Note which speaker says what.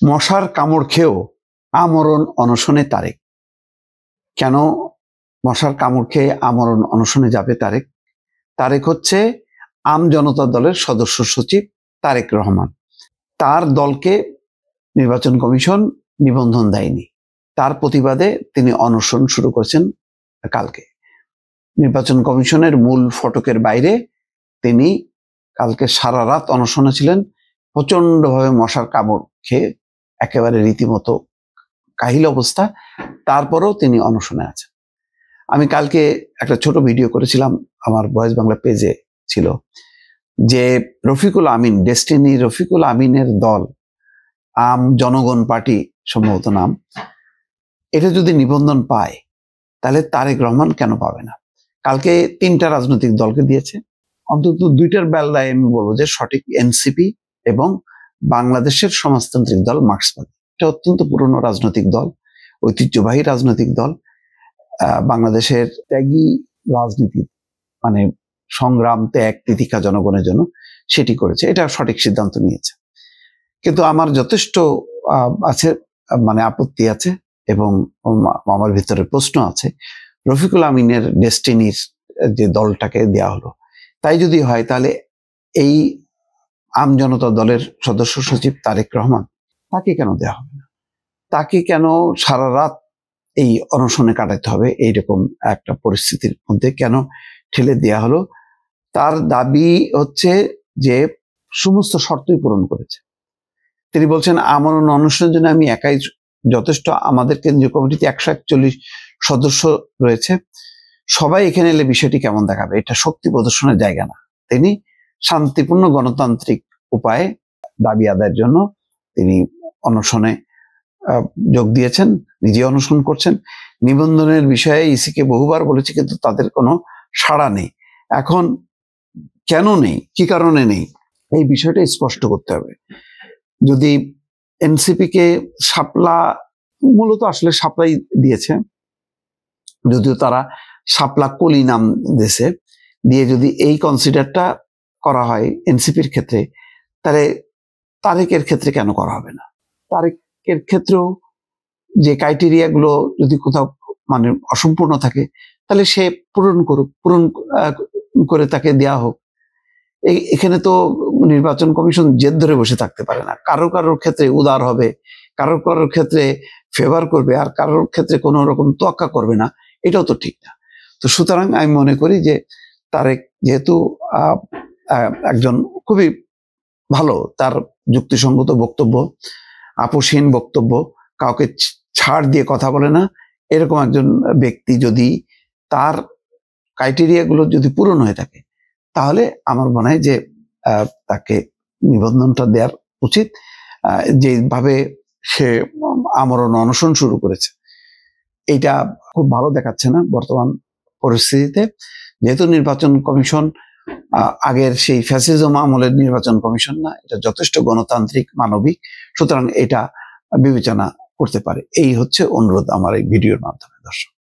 Speaker 1: মশার কামড় খেয়েও আমরণ অনশনে তারেক। কেন মশার কামড় খেয়ে আমরণ অনশনে যাবে তারেক? তারেক হচ্ছে আম জনতা দলের সদস্য সচিব তারেক রহমান। তার দলকে নির্বাচন কমিশন নিবন্ধন দেয়নি, তার প্রতিবাদে তিনি অনশন শুরু করেছেন কালকে। নির্বাচন কমিশনের মূল ফটকের বাইরে তিনি কালকে সারা রাত অনশনে ছিলেন। প্রচন্ডভাবে মশার কামড় খেয়ে একেবারে রীতিমতো কাহিল অবস্থা, তারপরেও তিনি অনশনে আছেন। আমি কালকে একটা ছোট ভিডিও করেছিলাম, আমার ভয়েস বাংলা পেজে ছিল, যে রফিকুল আমিন, ডেস্টিনি রফিকুল আমিনের দল আম জনগণ পার্টি সম্ভবত নাম, এটা যদি নিবন্ধন পায় তাহলে তারেক রহমান কেন পাবে না? কালকে 3টা রাজনৈতিক দলকে দিয়েছে, অন্তত 2টার বেলায় আমি বলবো যে সঠিক এনসিপি এবং বাংলাদেশের সমাজতান্ত্রিক দল মার্ক্সবাদী। এটা অত্যন্ত পুরনো রাজনৈতিক দল, ঐতিহ্যবাহী রাজনৈতিক দল, বাংলাদেশের ত্যাগী রাজনীতি, মানে সংগ্রাম, ত্যাগ, তিতিক্ষা জনগণের জন্য সেটি করেছে, এটা সঠিক সিদ্ধান্ত নিয়েছে। কিন্তু আমার যথেষ্ট আছে, মানে আপত্তি আছে এবং আমার ভিতরে প্রশ্ন আছে। রফিকুল আমিনের ডেস্টিনির যে দলটাকে দেয়া হলো, তাই যদি হয় তাহলে এই আম জনতা দলের সদস্য সচিব তারেক রহমান, তাকে কেন দেওয়া হবে না? তাকে কেন সারা রাত এই অনশনে কাটাতে হবে? এইরকম একটা পরিস্থিতির মধ্যে কেন ঠেলে দেয়া হলো? তার দাবি হচ্ছে যে সমস্ত শর্তই পূরণ করেছে। তিনি বলছেন আমরণ অনশনের জন্য আমি একাই যথেষ্ট, আমাদের কেন্দ্রীয় কমিটিতে 141 সদস্য রয়েছে, সবাই এখানে এলে বিষয়টি কেমন দেখাবে? এটা শক্তি প্রদর্শনের জায়গা না। তিনি শান্তিপূর্ণ গণতান্ত্রিক উপায়ে দাবি আদায়ের জন্য তিনি অনশনে যোগ দিয়েছেন, নিজে অনশন করছেন। নিবন্ধনের বিষয়ে ইসিকে বহুবার বলেছে, কিন্তু তাদের কোনো সাড়া নেই। এখন কেন নেই, কি কারণে নেই, এই বিষয়টা স্পষ্ট করতে হবে। যদি এনসিপি কে শাপলা, মূলত আসলে শাপলাই দিয়েছে, যদিও তারা শাপলা কলি নাম দিয়েছে, দিয়ে যদি এই কনসিডারটা করা হয় এনসিপির ক্ষেত্রে, তাহলে তারেকের ক্ষেত্রে কেন করা হবে না? তারেকের ক্ষেত্রেও যে ক্রাইটেরিয়া গুলো যদি কোথাও মানে অসম্পূর্ণ থাকে, তাহলে সে পূরণ করুক, পূরণ করে তাকে দেয়া হোক। এখানে তো নির্বাচন কমিশন জেদ ধরে বসে থাকতে পারে না। কারোর ক্ষেত্রে উদার হবে, কারোর ক্ষেত্রে ফেভার করবে, আর কারোর ক্ষেত্রে কোনো রকম তোয়াক্কা করবে না, এটাও তো ঠিক না। তো সুতরাং আমি মনে করি যে তারেক যেহেতু একজন খুবই ভালো, তার যুক্তিসঙ্গত বক্তব্য, আপোষহীন বক্তব্য, কাউকে ছাড় দিয়ে কথা বলে না, এরকম একজন ব্যক্তি যদি তার ক্রাইটেরিয়া গুলো যদি পূরণ হয়ে থাকে, তাহলে আমার মনে হয় যে তাকে নিবন্ধনটা দেওয়ার উচিত। যেভাবে সে আমরণ অনশন শুরু করেছে, এটা খুব ভালো দেখাচ্ছে না বর্তমান পরিস্থিতিতে। যেহেতু নির্বাচন কমিশন আগের সেই ফ্যাসিজম আমলের নির্বাচন কমিশন না, এটা যথেষ্ট গণতান্ত্রিক, মানবিক, সুতরাং এটা বিবেচনা করতে পারে। এই হচ্ছে অনুরোধ আমার এই ভিডিওর মাধ্যমে। দর্শক।